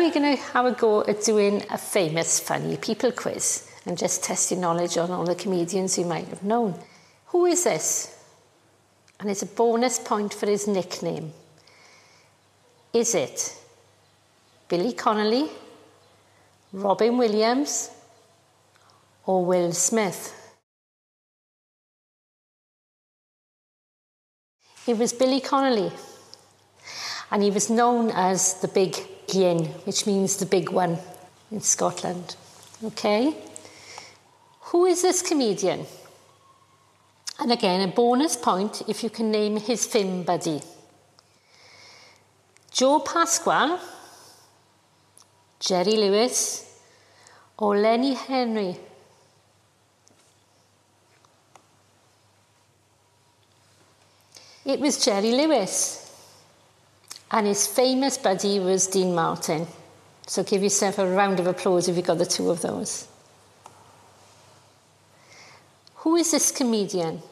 we're going to have a go at doing a famous funny people quiz and just test your knowledge on all the comedians you might have known. Who is this? And it's a bonus point for his nickname. Is it Billy Connolly, Robin Williams, or Will Smith? It was Billy Connolly, and he was known as the Big Yin, which means the big one in Scotland. Okay? Who is this comedian? And again, a bonus point if you can name his film buddy. Joe Pasquale, Jerry Lewis, or Lenny Henry? It was Jerry Lewis. And his famous buddy was Dean Martin. So give yourself a round of applause if you got the two of those. Who is this comedian?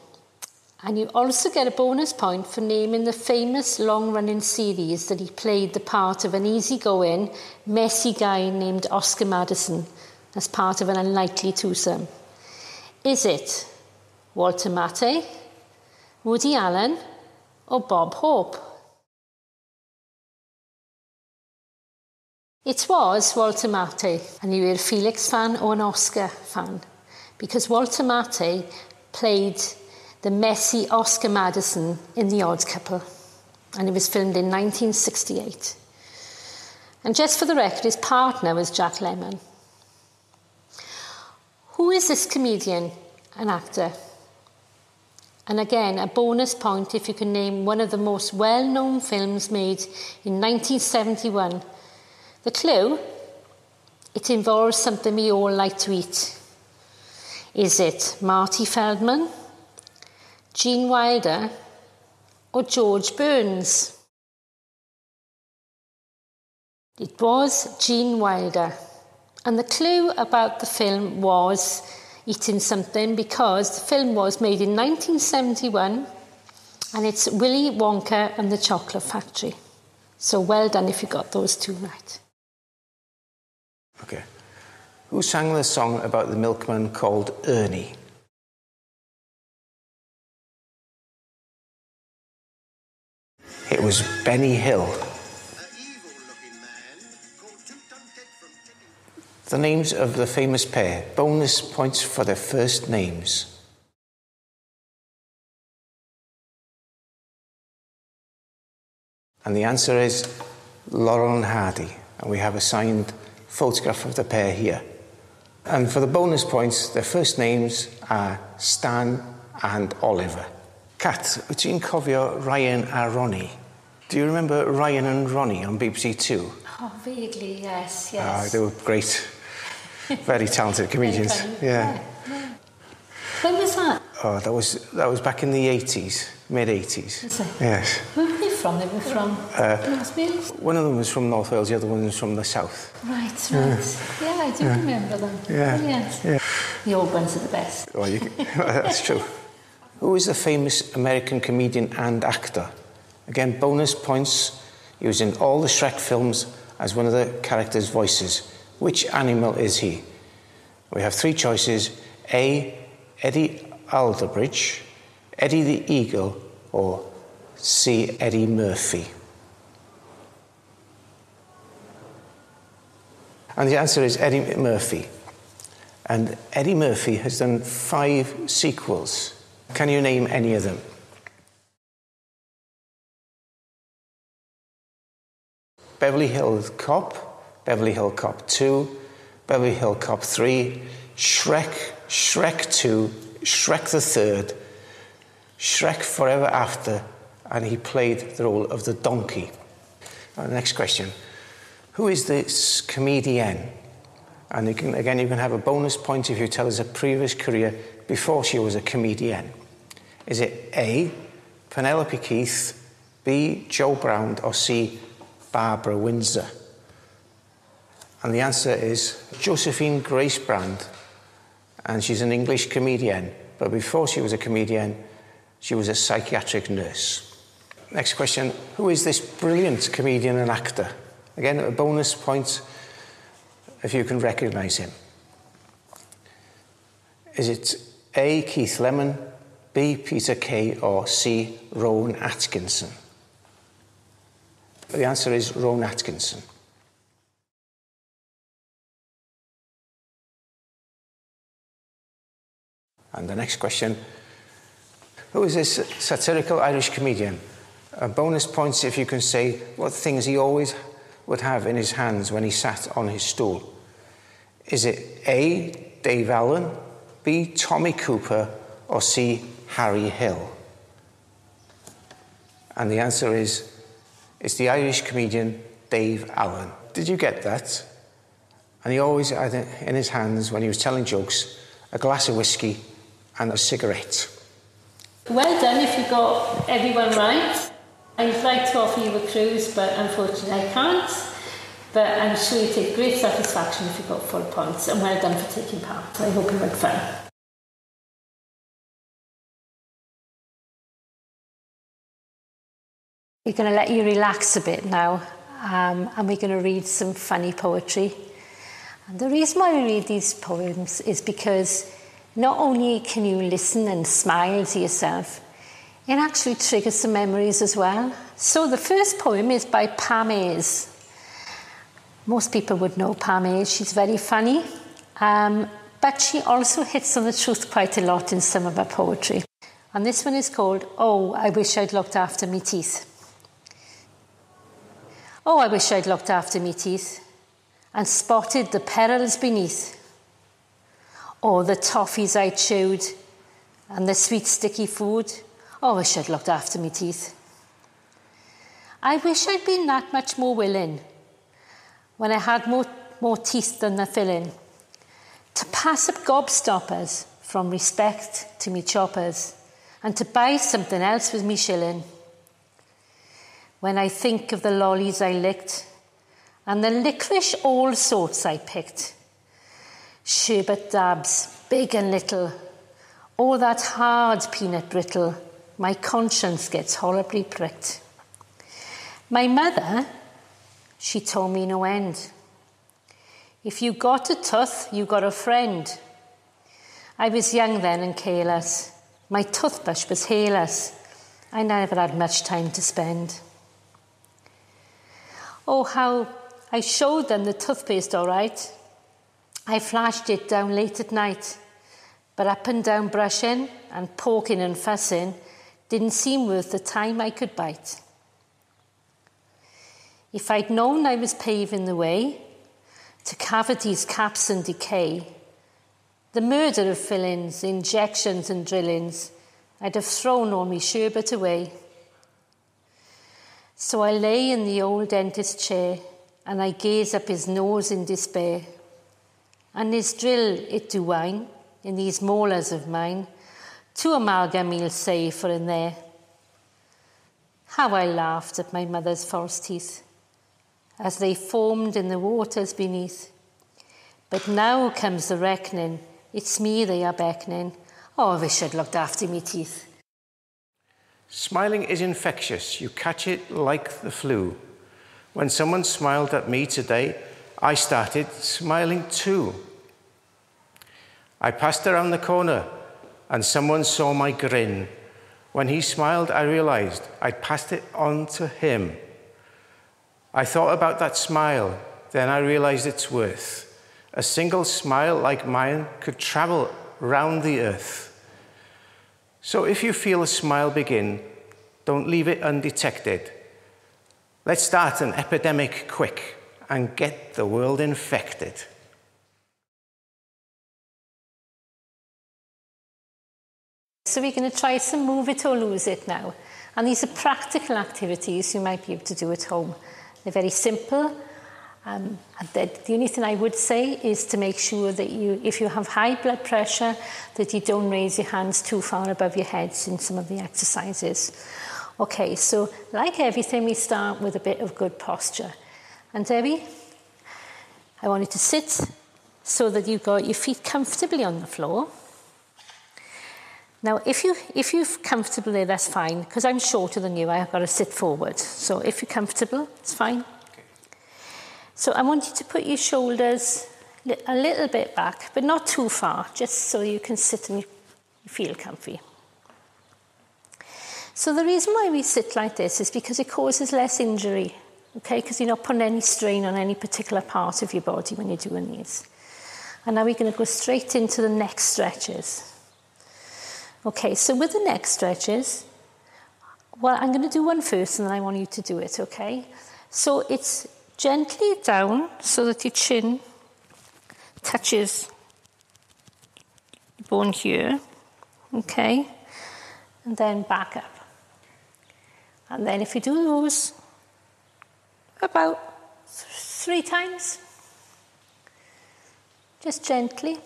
And you also get a bonus point for naming the famous long-running series that he played the part of an easygoing, messy guy named Oscar Madison as part of an unlikely twosome. Is it Walter Matthau, Woody Allen, or Bob Hope? It was Walter Matthau, and you were a Felix fan or an Oscar fan, because Walter Matthau played the messy Oscar Madison in The Odd Couple, and it was filmed in 1968. And just for the record, his partner was Jack Lemmon. Who is this comedian and actor? And again, a bonus point if you can name one of the most well-known films made in 1971. The clue, it involves something we all like to eat. Is it Marty Feldman, Gene Wilder, or George Burns? It was Gene Wilder. And the clue about the film was eating something, because the film was made in 1971 and it's Willy Wonka and the Chocolate Factory. So well done if you got those two right. Okay. Who sang the song about the milkman called Ernie? It was Benny Hill. The names of the famous pair. Bonus points for their first names. And the answer is Laurel and Hardy. And we have a signed photograph of the pair here. And for the bonus points, their first names are Stan and Oliver. Kat, wyt ti'n cofio Ryan a Ronnie? Do you remember Ryan and Ronnie on BBC Two? Oh, vaguely, yes. They were great. Very talented comedians. Yeah. When was that? Oh, that was back in the 80s, mid-80s. Is it? Yes. Where were they from? They were from North Wales? One of them was from North Wales, the other one was from the south. Right. Yeah, I do remember them. Yeah. Brilliant. Yeah. The old ones are the best. Oh, that's true. Who is the famous American comedian and actor? Again, bonus points. He was in all the Shrek films as one of the characters' voices. Which animal is he? We have three choices. A, Eddie Alderbridge, Eddie the Eagle, or C, Eddie Murphy. And the answer is Eddie Murphy. And Eddie Murphy has done 5 sequels. Can you name any of them? Beverly Hills Cop, Beverly Hills Cop 2, Beverly Hills Cop 3, Shrek, Shrek 2, Shrek the Third, Shrek Forever After, and he played the role of the donkey. Next question. Who is this comedian? And you can have a bonus point if you tell us a previous career before she was a comedian. Is it A, Penelope Keith, B, Joe Brown, or C, Barbara Windsor? And the answer is Josephine Grace Brand, and she's an English comedian, but before she was a comedian, she was a psychiatric nurse. Next question, who is this brilliant comedian and actor? Again, a bonus point if you can recognise him. Is it A, Keith Lemon, B, Peter Kay, or C, Rowan Atkinson? The answer is Rowan Atkinson. And the next question, who is this satirical Irish comedian? A bonus points if you can say what things he always would have in his hands when he sat on his stool. Is it A, Dave Allen, B, Tommy Cooper, or C, Harry Hill? And the answer is, it's the Irish comedian Dave Allen. Did you get that? And he always had in his hands, when he was telling jokes, a glass of whiskey and a cigarette. Well done if you got everyone right. I'd like to offer you a cruise, but unfortunately I can't. But I'm sure you take great satisfaction if you got full points, and well done for taking part. I hope you had fun. We're going to let you relax a bit now, and we're going to read some funny poetry. And the reason why we read these poems is because not only can you listen and smile to yourself, it actually triggers some memories as well. So the first poem is by Pam Ayres. Most people would know Pam Ayres. She's very funny, but she also hits on the truth quite a lot in some of her poetry. And this one is called, Oh, I Wish I'd Looked After Me Teeth. Oh, I wish I'd looked after me teeth and spotted the perils beneath. Oh, the toffees I chewed and the sweet sticky food. Oh, I wish I'd looked after me teeth. I wish I'd been that much more willing when I had more teeth than the filling to pass up gobstoppers from respect to me choppers and to buy something else with me shilling. When I think of the lollies I licked and the licorice all sorts I picked, sherbet dabs, big and little, all that hard peanut brittle, my conscience gets horribly pricked. My mother, she told me no end. If you got a tooth, you got a friend. I was young then and careless. My toothbrush was hairless. I never had much time to spend. Oh, how I showed them the toothpaste all right. I flashed it down late at night, but up and down brushing and poking and fussing didn't seem worth the time I could bite. If I'd known I was paving the way to cavities, caps and decay, the murder of fillings, injections and drillings, I'd have thrown all me sherbet away. So I lay in the old dentist's chair and I gaze up his nose in despair. And his drill it do whine in these molars of mine, 2 amalgam he'll say for in there. How I laughed at my mother's false teeth as they foamed in the waters beneath. But now comes the reckoning, it's me they are beckoning. Oh, I wish I'd looked after me teeth. Smiling is infectious. You catch it like the flu. When someone smiled at me today, I started smiling too. I passed around the corner and someone saw my grin. When he smiled, I realized I'd passed it on to him. I thought about that smile, then I realized its worth. A single smile like mine could travel round the earth. So if you feel a smile begin, don't leave it undetected. Let's start an epidemic quick and get the world infected. So we're going to try some Move It or Lose It now. And these are practical activities you might be able to do at home. They're very simple. And the only thing I would say is to make sure that if you have high blood pressure, that you don't raise your hands too far above your heads in some of the exercises. Okay, so like everything, we start with a bit of good posture. And Debbie, I want you to sit so that you've got your feet comfortably on the floor. Now, if you're comfortable there, that's fine, because I'm shorter than you, I've got to sit forward. So if you're comfortable, it's fine. So I want you to put your shoulders a little bit back, but not too far, just so you can sit and you feel comfy. So the reason why we sit like this is because it causes less injury, okay? Because you're not putting any strain on any particular part of your body when you're doing these. And now we're going to go straight into the neck stretches. Okay, so with the neck stretches, well, I'm going to do one first and then I want you to do it, okay? So it's gently down so that your chin touches the bone here, okay? And then back up. And then if you do those about 3 times, just gently.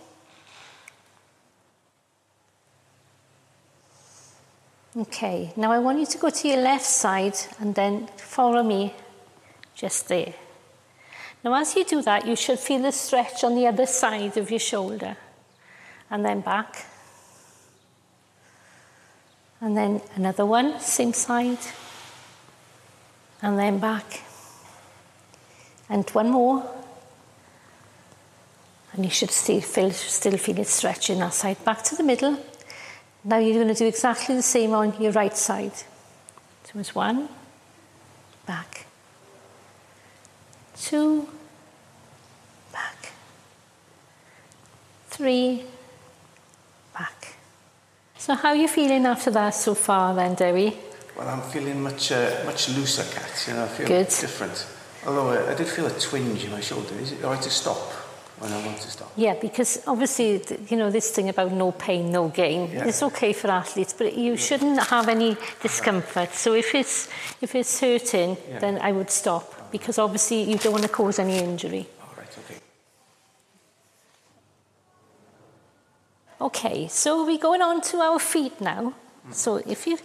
Okay, now I want you to go to your left side and then follow me just there. Now as you do that, you should feel the stretch on the other side of your shoulder. And then back. And then another one, same side. And then back. And one more. And you should still feel it stretching that side. Back to the middle. Now you're going to do exactly the same on your right side. So it's 1, back, 2, back, 3, back. So how are you feeling after that so far then, Dewi? Well, I'm feeling much looser, Kat. You know, I feel Good. different. Although I did feel a twinge in my shoulder. Is it all right to stop when I want to stop? Yeah, because obviously, you know, this thing about no pain, no gain, it's okay for athletes, but you shouldn't have any discomfort. So if it's hurting, then I would stop, because obviously you don't want to cause any injury. All right, okay. Okay, so we're going on to our feet now. So if you,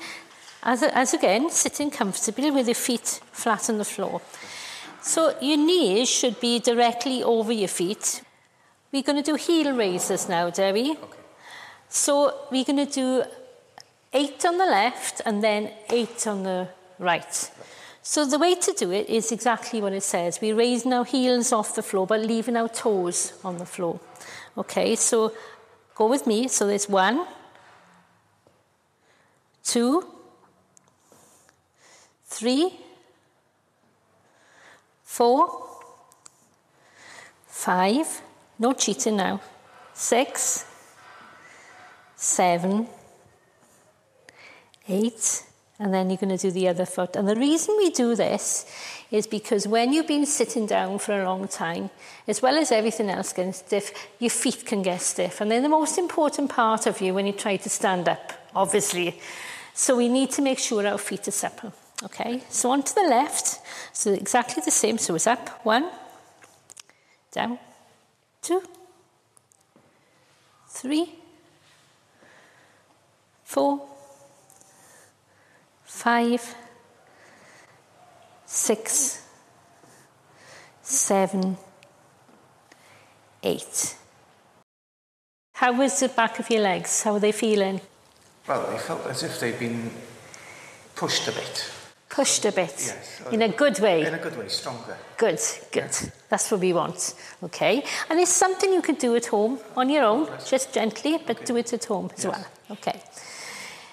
as again, sitting comfortably with your feet flat on the floor. So your knees should be directly over your feet. We're going to do heel raises now, Dewi. Okay. So we're going to do 8 on the left and then 8 on the right. So the way to do it is exactly what it says. We're raising our heels off the floor, but leaving our toes on the floor. Okay, so go with me. So there's 1, 2, 3, 4, 5, no cheating now, 6, 7, 8, and then you're going to do the other foot. And the reason we do this is because when you've been sitting down for a long time, as well as everything else getting stiff, your feet can get stiff. And they're the most important part of you when you try to stand up, obviously. So we need to make sure our feet are supple. Okay, so on to the left, so exactly the same, so it's up, 1, down, 2, 3, 4, 5, 6, 7, 8. How was the back of your legs? How are they feeling? Well, they felt as if they'd been pushed a bit. Pushed a bit, yes, in a good way. In a good way, stronger. Good, good. Yeah. That's what we want, okay? And it's something you could do at home on your own, just gently, but do it at home as well, okay?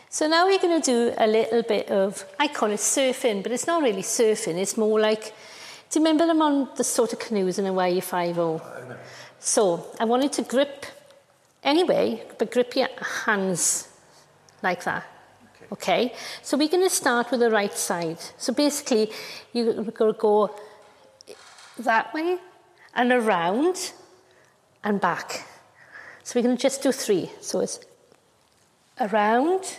So now we're going to do a little bit of, I call it surfing, but it's not really surfing, it's more like, do you remember them on the sort of canoes in Hawaii 5-0? So I wanted to grip anyway, but grip your hands like that. Okay, so we're going to start with the right side. So basically, you're going to go that way and around and back. So we're going to just do 3. So it's around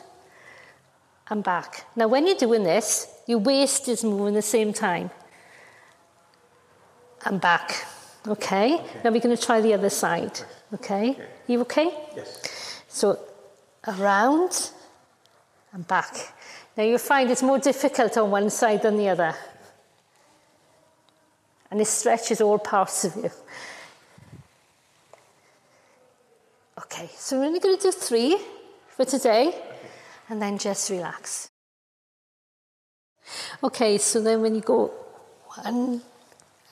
and back. Now, when you're doing this, your waist is moving at the same time. And back. Okay? Now we're going to try the other side. Okay? You okay? Yes. So around and back. Now you'll find it's more difficult on one side than the other. And it stretches all parts of you. Okay, so we're only going to do 3 for today, and then just relax. Okay, so then when you go 1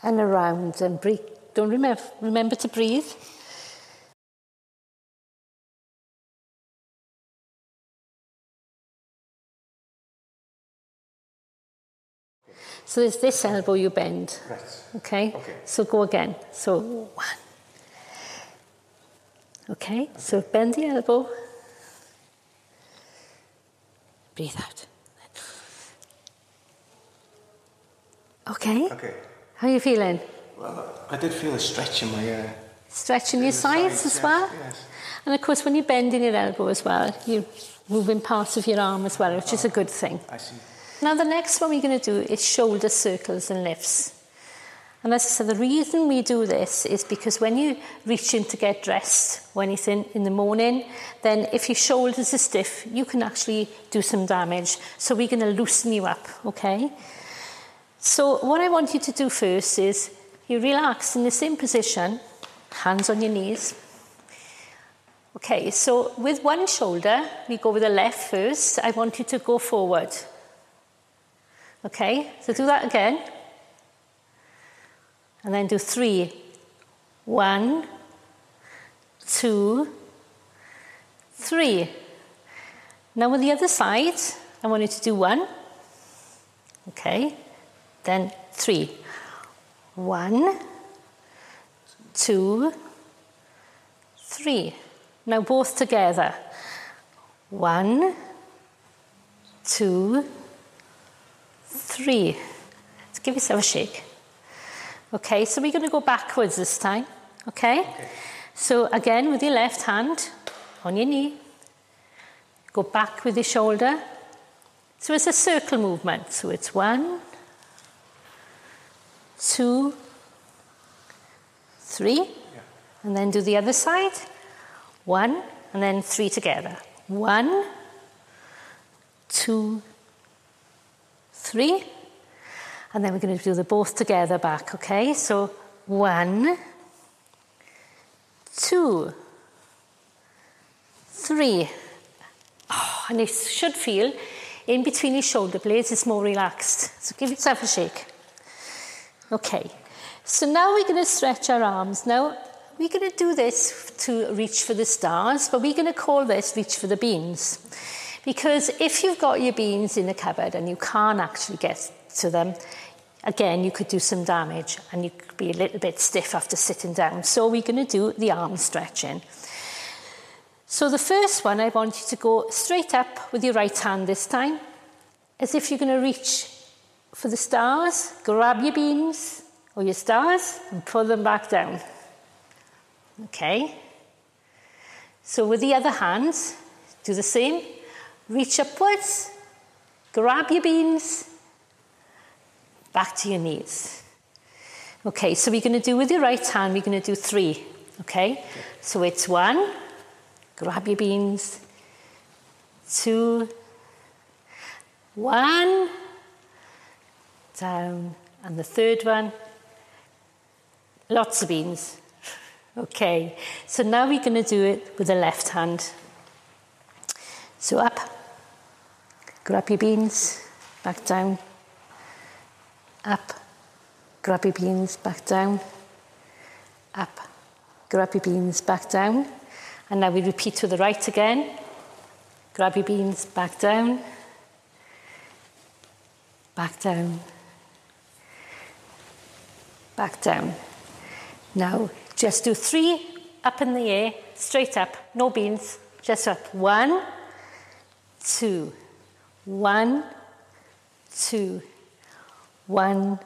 and around, and breathe. Don't remember to breathe. So there's this elbow you bend. Right. Okay? Okay. So go again. So 1. Okay? So bend the elbow. Breathe out. Okay? Okay. How are you feeling? Well, I did feel a stretch in my... Stretching your sides as well? Yes. And of course, when you're bending your elbow as well, you're moving parts of your arm as well, which is a good thing. I see. Now, the next one we're going to do is shoulder circles and lifts. And as I said, the reason we do this is because when you reach in to get dressed or anything in the morning, then if your shoulders are stiff, you can actually do some damage. So we're going to loosen you up, okay? So what I want you to do first is you relax in the same position, hands on your knees. Okay, so with one shoulder, we go with the left first. I want you to go forward. Okay, so do that again. And then do 3. 1, 2, 3. Now with the other side, I want you to do 1. Okay, then 3. 1, 2, 3. Now both together. 1, 2, 3. Let's give yourself a shake. Okay, so we're going to go backwards this time. Okay? So again, with your left hand on your knee, go back with your shoulder. So it's a circle movement. So it's 1, 2, 3. And then do the other side. 1, and then 3 together. 1, 2, 3. And then we're going to do the both together back, okay? So 1, 2, 3. Oh, and you should feel in between your shoulder blades it's more relaxed. So give yourself a shake. Okay. So now we're going to stretch our arms. Now we're going to do this to reach for the stars, but we're going to call this reach for the beans. Because if you've got your beans in the cupboard and you can't actually get to them, again, you could do some damage and you could be a little bit stiff after sitting down. So we're going to do the arm stretching. So the first one, I want you to go straight up with your right hand this time, as if you're going to reach for the stars, grab your beans or your stars and pull them back down. Okay? So with the other hand, do the same. Reach upwards, grab your beans, back to your knees. Okay, so we're going to do with your right hand, we're going to do 3. Okay? So it's 1, grab your beans, 2, 1, down, and the third one, lots of beans. Okay, so now we're going to do it with the left hand. So up, grab your beans, back down, up, grab your beans, back down, up, grab your beans, back down. And now we repeat with the right again. Grab your beans, back down, back down, back down. Now, just do 3 up in the air, straight up, no beans, just up. 1, 2, 1, 2, 1,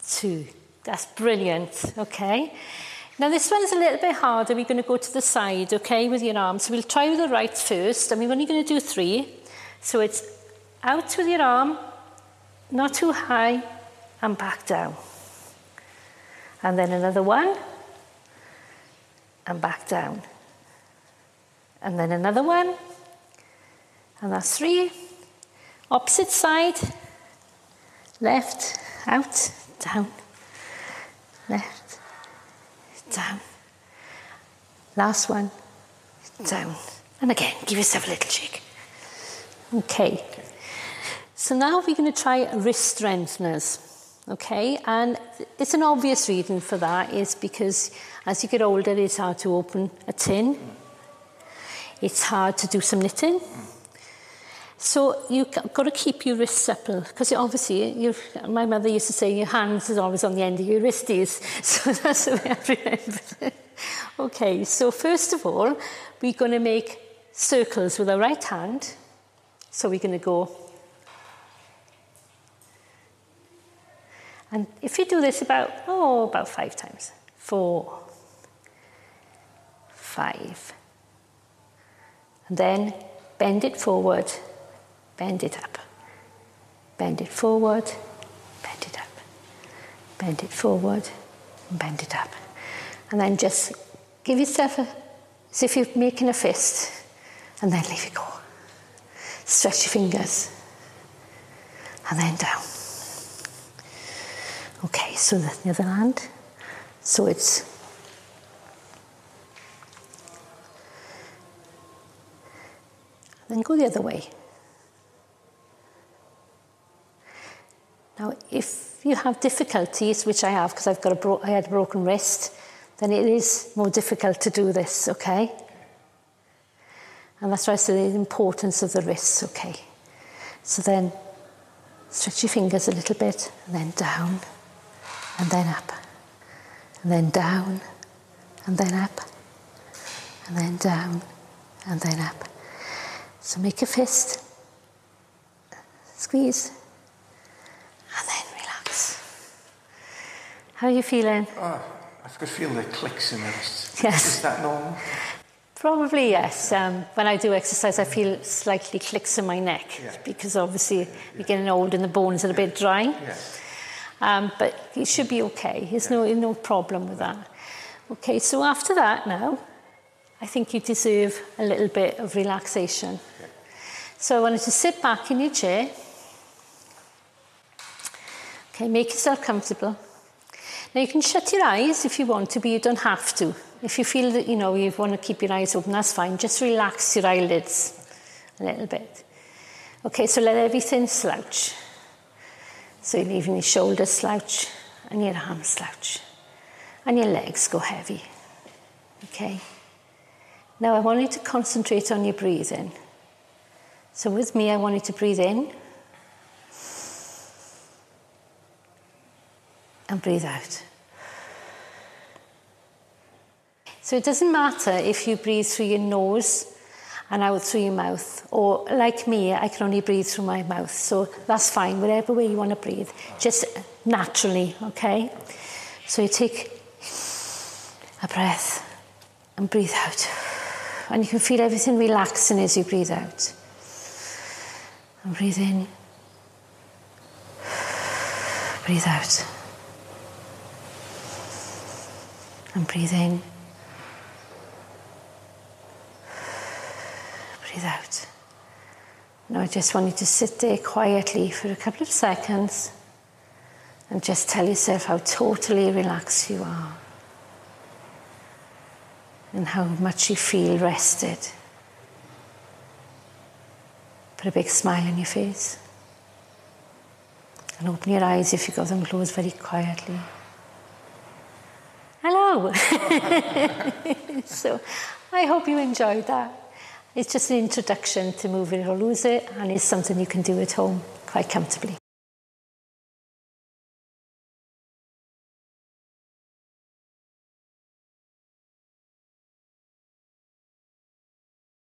2. That's brilliant, okay? Now this one's a little bit harder. We're going to go to the side, okay, with your arms. So we'll try with the right first, and we're only going to do 3. So it's out with your arm, not too high, and back down. And then another 1, and back down. And then another 1, and that's 3. Opposite side, left, out, down, left, down. Last one, down. And again, give yourself a little shake. Okay. So now we're going to try wrist strengtheners. Okay, and it's an obvious reason for that is because as you get older, it's hard to open a tin. It's hard to do some knitting. So you've got to keep your wrists supple, because obviously, my mother used to say your hands is always on the end of your wristies. So that's the way I remember it. Okay, so first of all, we're going to make circles with our right hand. So we're going to go. And if you do this about 5 times. 4, 5. And then bend it forward, bend it up. Bend it forward, bend it up. Bend it forward, and bend it up. And then just give yourself as if you're making a fist, and then leave it go. Stretch your fingers, and then down. Okay, so the other hand. So it's then go the other way. Now, if you have difficulties, which I have because I had a broken wrist, then it is more difficult to do this, okay? And that's why I say the importance of the wrists, okay? So then stretch your fingers a little bit, and then down, and then up, and then down, and then up, and then down, and then up. So make a fist, squeeze, and then relax. How are you feeling? Oh, I could feel the clicks in the wrist. Yes. Is that normal? Probably, yes. When I do exercise, I feel slightly clicks in my neck, because obviously you're getting old and the bones are a bit dry. But it should be okay. There's no problem with that. Okay, so after that now, I think you deserve a little bit of relaxation. So I want you to sit back in your chair. Okay, make yourself comfortable. Now you can shut your eyes if you want to, but you don't have to. If you feel that, you want to keep your eyes open, that's fine. Just relax your eyelids a little bit. Okay, so let everything slouch. So you're leaving your shoulders slouch and your arms slouch. And your legs go heavy. Okay? Now I want you to concentrate on your breathing. So with me, I want you to breathe in. And breathe out. So it doesn't matter if you breathe through your nose and out through your mouth, or like me, I can only breathe through my mouth. So that's fine, whatever way you want to breathe, just naturally, okay? So you take a breath and breathe out. And you can feel everything relaxing as you breathe out. And breathe in. Breathe out. And breathe in. Breathe out. Now I just want you to sit there quietly for a couple of seconds and just tell yourself how totally relaxed you are and how much you feel rested. Put a big smile on your face and open your eyes if you've got them closed very quietly. Hello! So I hope you enjoyed that. It's just an introduction to Move It or Lose It, and it's something you can do at home quite comfortably.